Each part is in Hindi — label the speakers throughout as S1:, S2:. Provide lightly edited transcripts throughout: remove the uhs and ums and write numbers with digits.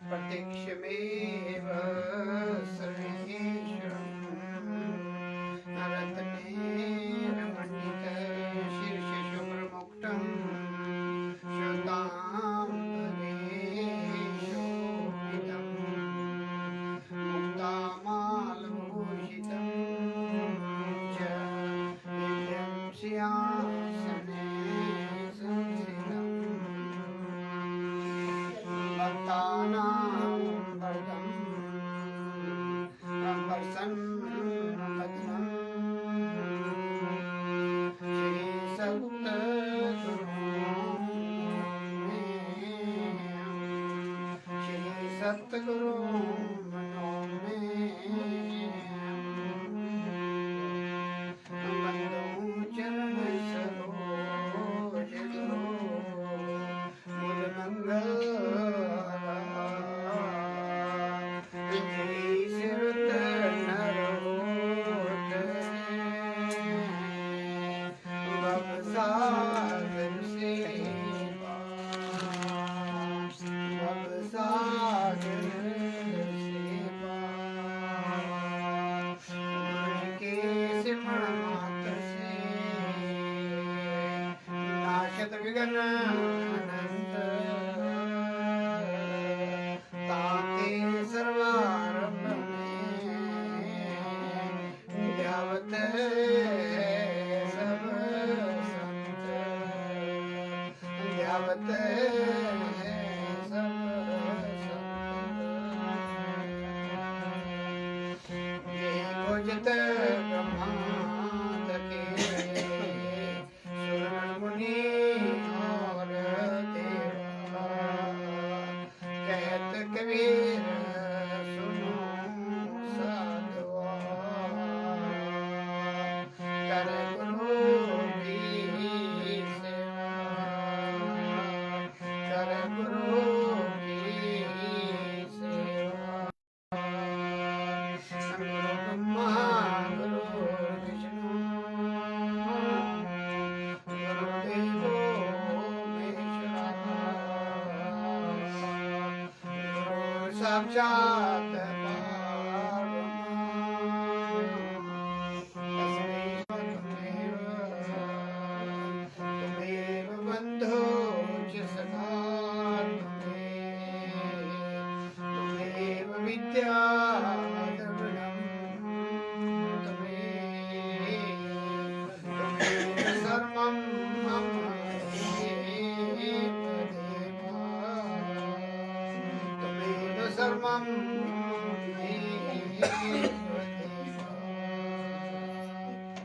S1: प्रत्यक्षमेव सर्वेश्वरं रत्नेन मण्डितशीर्षशुभ्रमुक्तं श्वेताम्बरेशोभितं मुक्तामालभूषितं च दिव्यं सिंहासने संस्थितं भक्तानां वरदं प्रसन्नवदनं श्री सत्गुरु बंदो चरण सरोज मुद मंगल विघ्न अनंत ताते सर्वारंभ ध्यावत सब संत ध्यावत सब संत ये भुजत ब्रह्मांड के सुर मुनि और देवा कहत कबीर सुनो साधुआ कर गुरु की सेवा कर गुरु की सेवा गुरु ब्रह्मा गुरु विष्णु गुरुदेवो गुरु साक्षात् त्वमेव बन्धो च सखा त्वमेव विद्या सर्वं मम त्वमेव सर्वं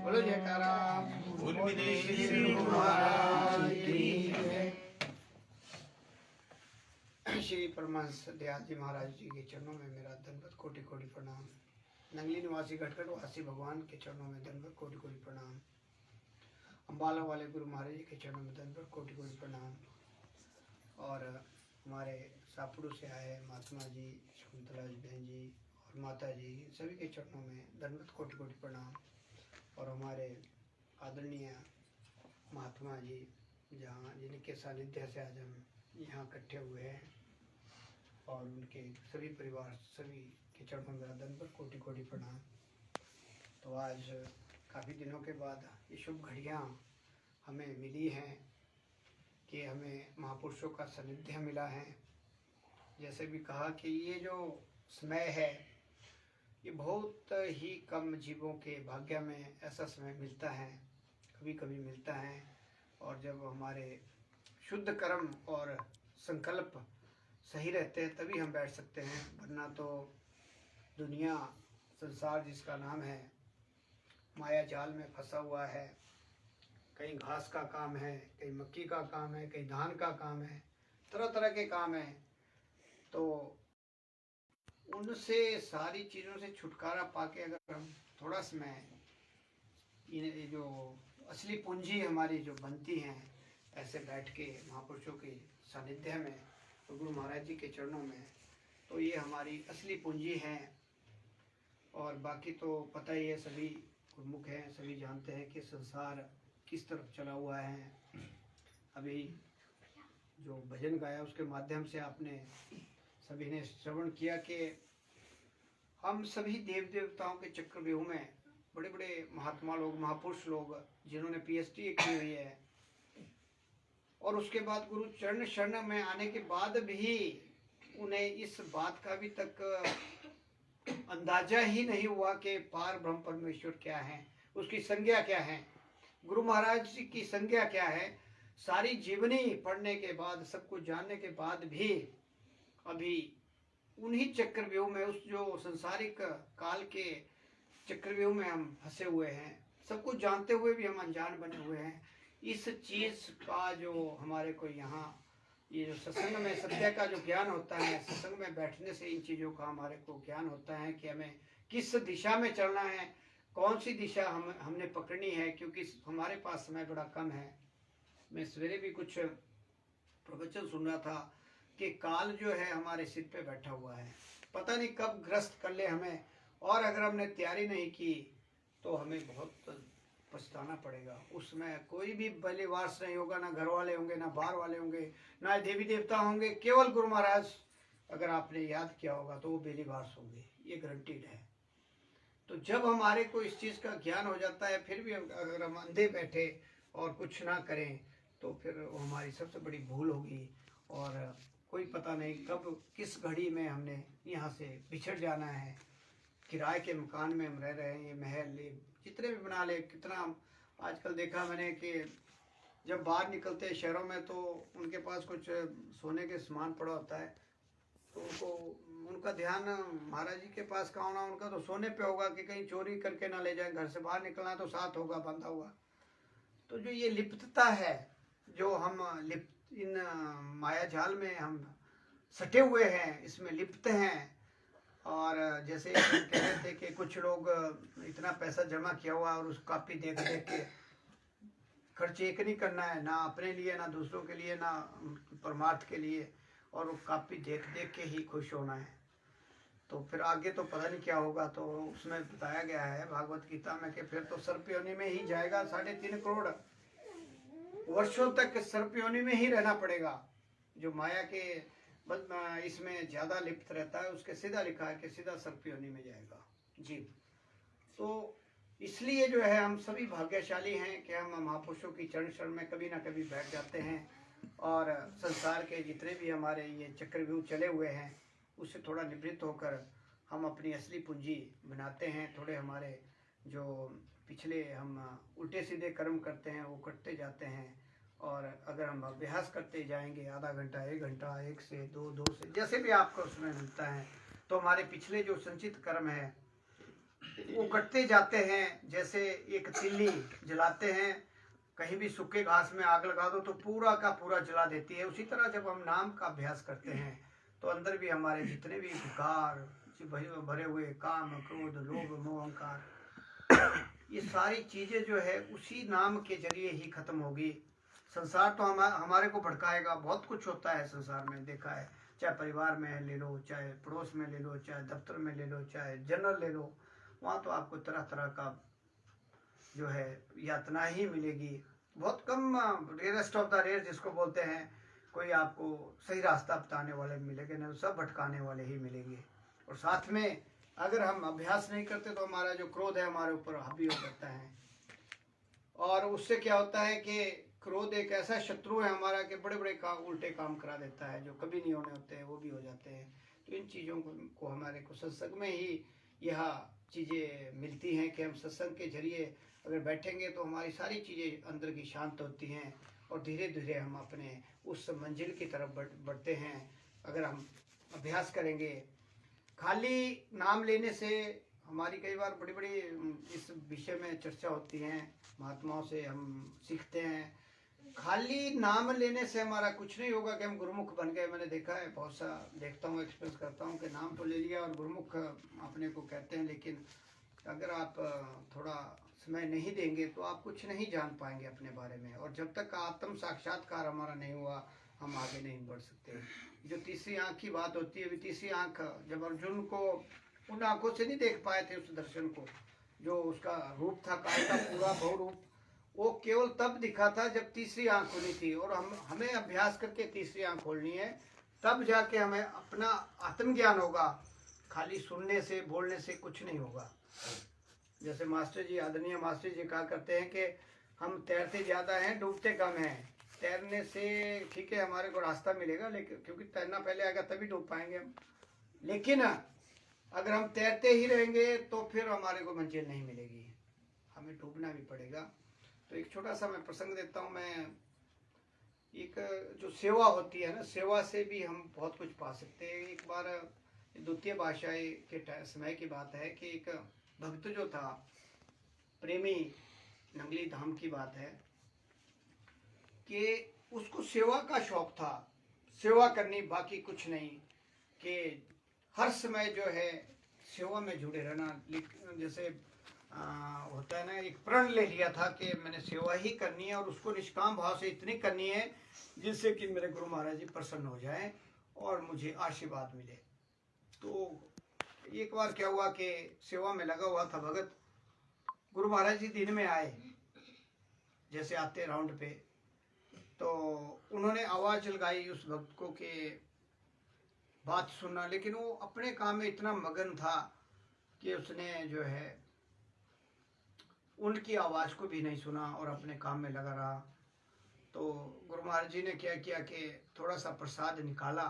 S1: बोलो जयकारा श्री परमहंस दयाल जी महाराज जी के चरणों में मेरा दंडवत कोटि कोटि प्रणाम। नंगली निवासी घटगढ़ वासी भगवान के चरणों में दंडवत कोटि कोटि प्रणाम। अम्बाला वाले गुरु महाराज जी के चरणों में दंडवत कोटि कोटि प्रणाम। और हमारे सापुड़ू से आए महात्मा जी, शकुंतला जी बहन जी और माता जी, सभी के चरणों में दंडवत कोटि कोटि प्रणाम। और हमारे आदरणीय महात्मा जी जहाँ जिनके सानिध्य से आज हम यहाँ इकट्ठे हुए हैं और उनके सभी परिवार सभी के चरणों में दंडवत कोटि कोटि प्रणाम। तो आज काफ़ी दिनों के बाद ये शुभ घड़ियाँ हमें मिली हैं कि हमें महापुरुषों का सानिध्य मिला है। जैसे भी कहा कि ये जो समय है ये बहुत ही कम जीवों के भाग्य में ऐसा समय मिलता है, कभी कभी मिलता है। और जब हमारे शुद्ध कर्म और संकल्प सही रहते हैं तभी हम बैठ सकते हैं, वरना तो दुनिया संसार जिसका नाम है माया जाल में फंसा हुआ है। कहीं घास का काम है, कहीं मक्की का काम है, कहीं धान का काम है, तरह तरह के काम हैं। तो उनसे सारी चीज़ों से छुटकारा पाके अगर हम थोड़ा समय ये जो असली पूंजी हमारी जो बनती हैं ऐसे बैठ के महापुरुषों के सानिध्य में तो गुरु महाराज जी के चरणों में, तो ये हमारी असली पूंजी है। और बाकी तो पता ही है सभी गुरुमुख हैं सभी जानते हैं कि संसार किस तरफ चला हुआ है। अभी जो भजन गाया उसके माध्यम से आपने सभी ने श्रवण किया कि हम सभी देव देवताओं के चक्रव्यूह में बड़े बड़े महात्मा लोग, महापुरुष लोग जिन्होंने पीएचडी की हुई है और उसके बाद गुरु चरण शरण में आने के बाद भी उन्हें इस बात का अभी तक अंदाजा ही नहीं हुआ कि पार ब्रह्म परमेश्वर क्या है, उसकी संज्ञा क्या है, गुरु महाराज जी की संज्ञा क्या है। सारी जीवनी पढ़ने के बाद, सब कुछ जानने के बाद भी अभी उन्हीं चक्रव्यूह में, उस जो संसारिक काल के चक्रव्यूह में हम फंसे हुए हैं। सब कुछ जानते हुए भी हम अनजान बने हुए हैं। इस चीज का जो हमारे को यहाँ ये जो सत्संग में सत्य का जो ज्ञान होता है, सत्संग में बैठने से इन चीजों का हमारे को ज्ञान होता है कि हमें किस दिशा में चलना है, कौन सी दिशा हमने पकड़नी है, क्योंकि हमारे पास समय बड़ा कम है। मैं सवेरे भी कुछ प्रवचन सुन रहा था कि काल जो है हमारे सिर पे बैठा हुआ है, पता नहीं कब ग्रस्त कर ले हमें, और अगर हमने तैयारी नहीं की तो हमें बहुत पछताना पड़ेगा। उसमें कोई भी बलिवास नहीं होगा, ना घर वाले होंगे, ना बाहर वाले होंगे, ना देवी देवता होंगे, केवल गुरु महाराज अगर आपने याद किया होगा तो वो बेलीवास होंगे, ये गारंटीड है। तो जब हमारे को इस चीज़ का ज्ञान हो जाता है, फिर भी अगर हम अंधे बैठे और कुछ ना करें तो फिर वो हमारी सबसे बड़ी भूल होगी। और कोई पता नहीं कब किस घड़ी में हमने यहाँ से बिछड़ जाना है। किराए के मकान में हम रह रहे हैं, ये महल ये जितने भी बना ले, कितना आजकल देखा मैंने कि जब बाहर निकलते हैं शहरों में तो उनके पास कुछ सोने के सामान पड़ा होता है, तो उनका ध्यान महाराज जी के पास कहाँ होना, उनका तो सोने पे होगा कि कहीं चोरी करके ना ले जाए। घर से बाहर निकलना तो साथ होगा बंधा हुआ। तो जो ये लिप्तता है, जो हम इन माया जाल में हम सटे हुए हैं, इसमें लिप्त हैं। और जैसे कह रहे थे कि कुछ लोग इतना पैसा जमा किया हुआ और उस कॉपी देख देख के खर्च एक नहीं करना है, ना अपने लिए, ना दूसरों के लिए, ना परमार्थ के लिए, और वो कॉपी देख देख के ही खुश होना है। तो फिर आगे तो पता नहीं क्या होगा। तो उसमें बताया गया है भागवत गीता में कि फिर तो सर्प योनि में ही जाएगा। 3.5 करोड़ वर्षों तक सर्प योनि में ही रहना पड़ेगा। जो माया के इसमें ज्यादा लिप्त रहता है उसके सीधा लिखा है कि सीधा सर्प योनि में जाएगा जीव। तो इसलिए जो है हम सभी भाग्यशाली हैं कि हम महापुरुषों की चरण शरण में कभी ना कभी बैठ जाते हैं और संसार के जितने भी हमारे ये चक्रव्यूह चले हुए हैं उससे थोड़ा निवृत्त होकर हम अपनी असली पूंजी बनाते हैं। थोड़े हमारे जो पिछले हम उल्टे सीधे कर्म करते हैं वो कटते जाते हैं। और अगर हम अभ्यास करते जाएंगे आधा घंटा, 1 घंटा, 1 से 2, 2 से जैसे भी आपको समय मिलता है, तो हमारे पिछले जो संचित कर्म है वो कटते जाते हैं। जैसे एक तिल्ली जलाते हैं, कहीं भी सूखे घास में आग लगा दो तो पूरा का पूरा जला देती है। उसी तरह जब हम नाम का अभ्यास करते हैं तो अंदर भी हमारे जितने भी विकार भरे हुए काम, क्रोध, लोभ, मोह, अहंकार, ये सारी चीजें जो है उसी नाम के जरिए ही खत्म होगी। संसार तो हमारे को भड़काएगा। बहुत कुछ होता है संसार में, देखा है, चाहे परिवार में ले लो, चाहे पड़ोस में ले लो, चाहे दफ्तर में ले लो, चाहे जनरल ले लो, वहाँ तो आपको तरह तरह का जो है यातना ही मिलेगी। बहुत कम रेयरेस्ट ऑफ द रेयर जिसको बोलते हैं, कोई आपको सही रास्ता बताने वाले मिलेंगे नहीं, सब भटकाने वाले ही मिलेंगे। और साथ में अगर हम अभ्यास नहीं करते तो हमारा जो क्रोध है हमारे ऊपर हावी हो जाता है। और उससे क्या होता है कि क्रोध एक ऐसा शत्रु है हमारा कि बड़े बड़े उल्टे काम करा देता है, जो कभी नहीं होने होते हैं वो भी हो जाते हैं। तो इन चीज़ों को हमारे को सत्संग में ही यह चीज़ें मिलती हैं कि हम सत्संग के जरिए अगर बैठेंगे तो हमारी सारी चीज़ें अंदर की शांत होती हैं और धीरे धीरे हम अपने उस मंजिल की तरफ बढ़ते हैं। अगर हम अभ्यास करेंगे, खाली नाम लेने से हमारी कई बार बड़ी बड़ी इस विषय में चर्चा होती है, महात्माओं से हम सीखते हैं। खाली नाम लेने से हमारा कुछ नहीं होगा कि हम गुरुमुख बन गए। मैंने देखा है, बहुत सा देखता हूँ, एक्सपीरियंस करता हूँ कि नाम तो ले लिया और गुरुमुख अपने को कहते हैं, लेकिन अगर आप थोड़ा समय नहीं देंगे तो आप कुछ नहीं जान पाएंगे अपने बारे में। और जब तक आत्म साक्षात्कार हमारा नहीं हुआ हम आगे नहीं बढ़ सकते। जो तीसरी आंख की बात होती है, तीसरी आंख जब अर्जुन को उन आंखों से नहीं देख पाए थे उस दर्शन को, जो उसका रूप था काल का पूरा बहुरूप, वो केवल तब दिखा था जब तीसरी आंख खुली थी। और हमें अभ्यास करके तीसरी आंख खोलनी है, तब जाके हमें अपना आत्मज्ञान होगा। खाली सुनने से बोलने से कुछ नहीं होगा। जैसे मास्टर जी, आदरणीय मास्टर जी कहा करते हैं कि हम तैरते ज़्यादा हैं, डूबते कम हैं। तैरने से ठीक है हमारे को रास्ता मिलेगा, लेकिन क्योंकि तैरना पहले आएगा तभी डूब पाएंगे हम। लेकिन अगर हम तैरते ही रहेंगे तो फिर हमारे को मंजिल नहीं मिलेगी, हमें डूबना भी पड़ेगा। तो एक छोटा सा मैं प्रसंग देता हूँ। मैं एक जो सेवा होती है ना, सेवा से भी हम बहुत कुछ पा सकते हैं। एक बार द्वितीय पातशाही के समय की बात है कि एक भक्त जो था, प्रेमी, नंगली धाम की बात है कि उसको सेवा का शौक था, सेवा करनी, बाकी कुछ नहीं, कि हर समय जो है सेवा में जुड़े रहना। जैसे होता है ना, एक प्रण ले लिया था कि मैंने सेवा ही करनी है, और उसको निष्काम भाव से इतनी करनी है जिससे कि मेरे गुरु महाराज जी प्रसन्न हो जाएं और मुझे आशीर्वाद मिले। तो एक बार क्या हुआ कि सेवा में लगा हुआ था भगत, गुरु महाराज जी दिन में आए, जैसे आते राउंड पे, तो उन्होंने आवाज लगाई उस भक्त को कि बात सुनना, लेकिन वो अपने काम में इतना मगन था कि उसने जो है उनकी आवाज को भी नहीं सुना और अपने काम में लगा रहा। तो गुरु महाराज जी ने क्या किया कि थोड़ा सा प्रसाद निकाला,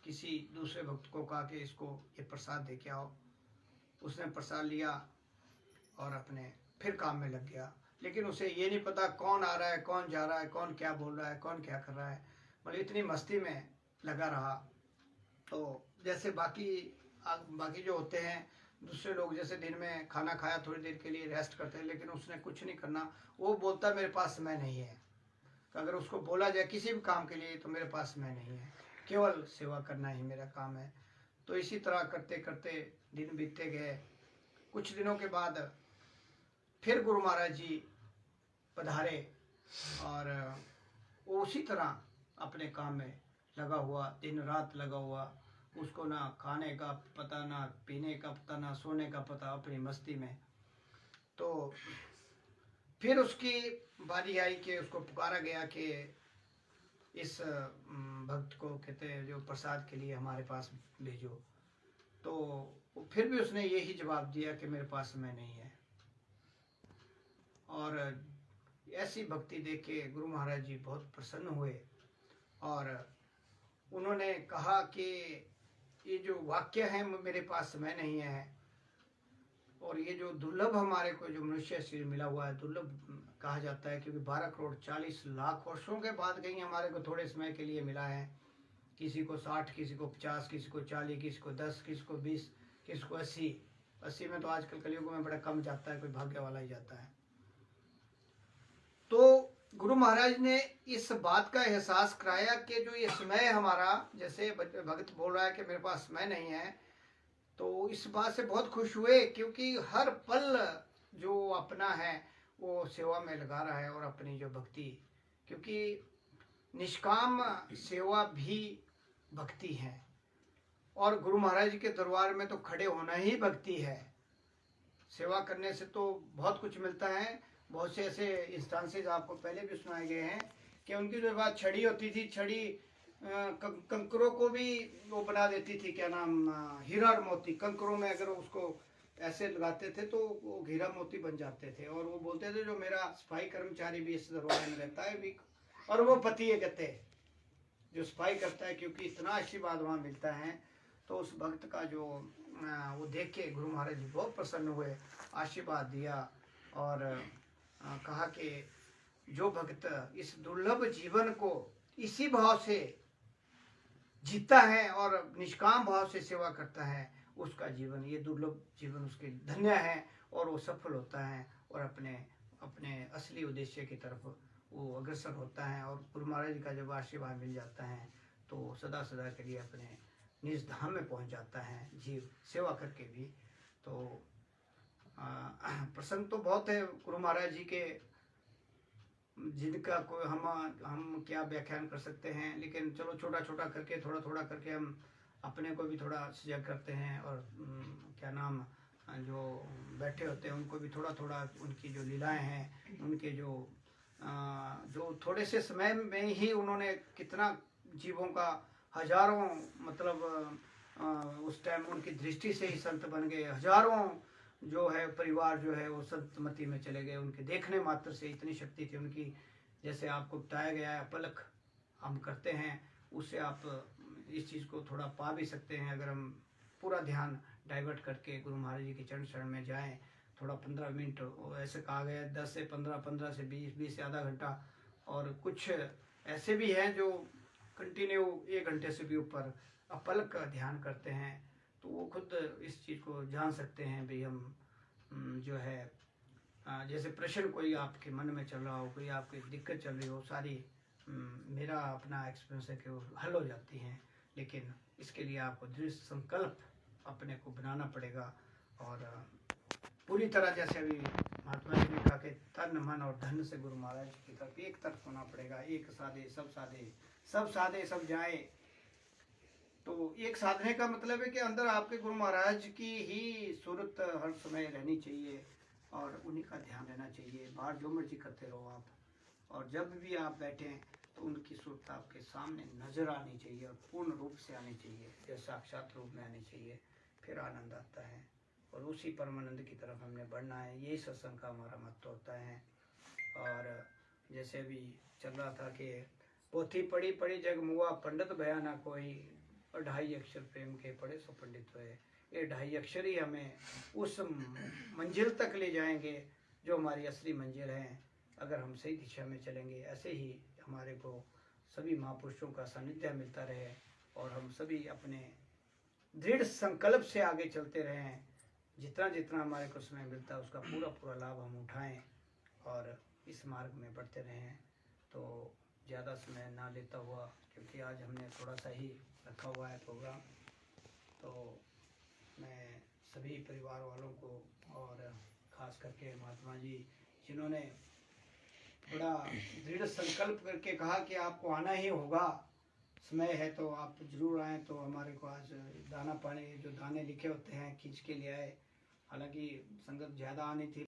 S1: किसी दूसरे भक्त को कहा कि इसको ये प्रसाद दे के आओ। उसने प्रसाद लिया और अपने फिर काम में लग गया। लेकिन उसे ये नहीं पता कौन आ रहा है, कौन जा रहा है, कौन क्या बोल रहा है, कौन क्या कर रहा है, मतलब इतनी मस्ती में लगा रहा। तो जैसे बाकी जो होते हैं दूसरे लोग, जैसे दिन में खाना खाया थोड़ी देर के लिए रेस्ट करते हैं, लेकिन उसने कुछ नहीं करना। वो बोलता मेरे पास समय नहीं है। अगर उसको बोला जाए किसी भी काम के लिए तो मेरे पास समय नहीं है, केवल सेवा करना ही मेरा काम है। तो इसी तरह करते करते दिन बीतते गए। कुछ दिनों के बाद फिर गुरु महाराज जी पधारे और वो उसी तरह अपने काम में लगा हुआ, दिन रात लगा हुआ। उसको ना खाने का पता, ना पीने का पता, ना सोने का पता, अपनी मस्ती में। तो फिर उसकी बारी आई कि उसको पुकारा गया कि इस भक्त को कहते हैं जो प्रसाद के लिए हमारे पास भेजो। तो फिर भी उसने यही जवाब दिया कि मेरे पास समय नहीं है। और ऐसी भक्ति देख के गुरु महाराज जी बहुत प्रसन्न हुए और उन्होंने कहा कि ये जो वाक्य है मेरे पास समय नहीं है, और ये जो दुर्लभ हमारे को जो मनुष्य शरीर मिला हुआ है, दुर्लभ कहा जाता है क्योंकि 12 करोड़ 40 लाख वर्षों के बाद कहीं हमारे को थोड़े समय के लिए मिला है। किसी को 60, किसी को 50, किसी को 40, किसी को 10, किसी को 20, किसी को 80 में तो आजकल कलयुग में बड़ा कम जाता है, कोई भाग्य वाला ही जाता है। तो गुरु महाराज ने इस बात का एहसास कराया कि जो ये समय हमारा, जैसे भगत बोल रहा है कि मेरे पास समय नहीं है, तो इस बात से बहुत खुश हुए क्योंकि हर पल जो अपना है वो सेवा में लगा रहा है और अपनी जो भक्ति, क्योंकि निष्काम सेवा भी भक्ति है और गुरु महाराज के दरबार में तो खड़े होना ही भक्ति है। सेवा करने से तो बहुत कुछ मिलता है। बहुत से ऐसे इंस्टांसेस आपको पहले भी सुनाए गए हैं कि उनकी जो बात छड़ी होती थी, छड़ी कंकरों को भी वो बना देती थी, क्या नाम, हीरा और मोती। कंकरों में अगर उसको ऐसे लगाते थे तो वो हीरा मोती बन जाते थे। और वो बोलते थे जो मेरा सफाई कर्मचारी भी इस दरबार में रहता है भी, और वो पति है कहते जो सफाई करता है, क्योंकि इतना आशीर्वाद वहाँ मिलता है। तो उस भक्त का जो वो देख के गुरु महाराज जी बहुत प्रसन्न हुए, आशीर्वाद दिया और कहा कि जो भक्त इस दुर्लभ जीवन को इसी भाव से जीता है और निष्काम भाव से सेवा करता है, उसका जीवन, ये दुर्लभ जीवन उसके धन्य है और वो सफल होता है और अपने अपने असली उद्देश्य की तरफ वो अग्रसर होता है। और गुरु महाराज का जब आशीर्वाद मिल जाता है तो सदा सदा के लिए अपने निज धाम में पहुंच जाता है जीव, सेवा करके भी। तो प्रसंग तो बहुत है गुरु महाराज जी के, जिनका कोई हम क्या व्याख्यान कर सकते हैं, लेकिन चलो छोटा छोटा करके, थोड़ा थोड़ा करके हम अपने को भी थोड़ा सजग करते हैं और क्या नाम, जो बैठे होते हैं उनको भी थोड़ा थोड़ा उनकी जो लीलाएं हैं, उनके जो थोड़े से समय में ही उन्होंने कितना जीवों का हजारों, मतलब उस टाइम उनकी दृष्टि से ही संत बन गए। हजारों जो है परिवार जो है वो संतमती में चले गए, उनके देखने मात्र से इतनी शक्ति थी उनकी। जैसे आपको बताया गया है पलक हम करते हैं, उससे आप इस चीज़ को थोड़ा पा भी सकते हैं। अगर हम पूरा ध्यान डाइवर्ट करके गुरु महाराज जी के चरण शरण में जाएं, थोड़ा 15 मिनट, ऐसे कहा गया है 10 से 15, 15 से 20, 20 से आधा घंटा। और कुछ ऐसे भी हैं जो कंटिन्यू 1 घंटे से भी ऊपर अपलक का ध्यान करते हैं, तो वो खुद इस चीज़ को जान सकते हैं भाई हम जो है जैसे प्रश्न कोई आपके मन में चल रहा हो, कोई आपकी दिक्कत चल रही हो, सारी मेरा अपना एक्सपीरियंस है कि वो हल हो जाती हैं। लेकिन इसके लिए आपको दृढ़ संकल्प अपने को बनाना पड़ेगा और पूरी तरह, जैसे अभी महात्मा जी ने कहा कि तन मन और धन से गुरु महाराज की तरफ एक तरफ होना पड़ेगा। एक साधे सब साधे, सब साधे सब जाए। तो एक साधने का मतलब है कि अंदर आपके गुरु महाराज की ही सूरत हर समय रहनी चाहिए और उन्हीं का ध्यान रहना चाहिए। बाहर जो मर्जी करते रहो आप, और जब भी आप बैठें तो उनकी सूरत आपके सामने नजर आनी चाहिए और पूर्ण रूप से आनी चाहिए, जैसे साक्षात रूप में आनी चाहिए। फिर आनंद आता है और उसी परमानंद की तरफ हमने बढ़ना है। यही सत्संग का हमारा महत्व होता है। और जैसे अभी चल रहा था कि पोथी पढ़ी पढ़ी जग मुआ, पंडित भया ना कोई, और 2.5 अक्षर प्रेम के पढ़े सो पंडित हुए। ये 2.5 अक्षर ही हमें उस मंजिल तक ले जाएंगे जो हमारी असली मंजिल है। अगर हम सही दिशा में चलेंगे, ऐसे ही हमारे को सभी महापुरुषों का सानिध्य मिलता रहे और हम सभी अपने दृढ़ संकल्प से आगे चलते रहें। जितना जितना हमारे को समय मिलता है उसका पूरा पूरा लाभ हम उठाएं और इस मार्ग में बढ़ते रहें। तो ज़्यादा समय ना लेता हुआ, क्योंकि आज हमने थोड़ा सा ही रखा हुआ है प्रोग्राम, तो मैं सभी परिवार वालों को और ख़ास करके महात्मा जी जिन्होंने बड़ा दृढ़ संकल्प करके कहा कि आपको आना ही होगा, समय है तो आप जरूर आएँ। तो हमारे को आज दाना पानी जो दाने लिखे होते हैं खींच के ले आए। हालांकि संगत ज़्यादा आनी थी।